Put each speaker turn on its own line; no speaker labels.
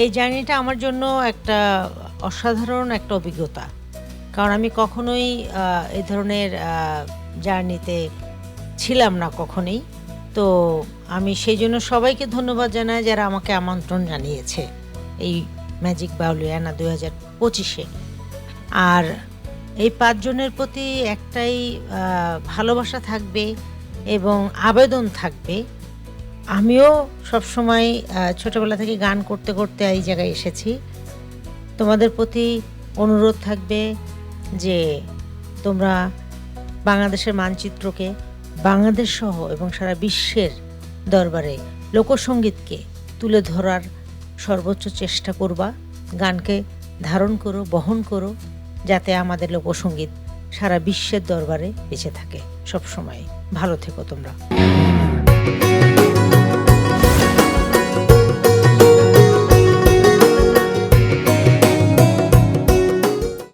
এই জার্নিটা আমার জন্য একটা অসাধারণ একটা অভিজ্ঞতা। কারণ আমি কখনোই এ ধরনের জার্নিতে ছিলাম না কখনোই। তো আমি সেইজন্য সবাইকে ধন্যবাদ জানাই যারা আমাকে আমন্ত্রণ জানিয়েছে এই ম্যাজিক বাউলিয়ানা ২০২৫ এ। আর এই ৫ জনের প্রতি একটাই ভালোবাসা থাকবে এবং আবেদন থাকবে। আমিও সবসময় ছোটবেলা থেকে গান করতে, করতে এই জায়গায় এসেছি। তোমাদের প্রতি অনুরোধ থাকবে যে তোমরা বাংলাদেশের মানচিত্রকে বাংলাদেশসহ এবং সারা বিশ্বের দরবারে লোকসঙ্গীতকে তুলে ধরার সর্বোচ্চ চেষ্টা করবা। গানকে ধারণ করো, বহন করো, যাতে আমাদের লোকসঙ্গীত সারা বিশ্বের দরবারে বেঁচে থাকে সবসময়। ভালো থেকো তোমরা।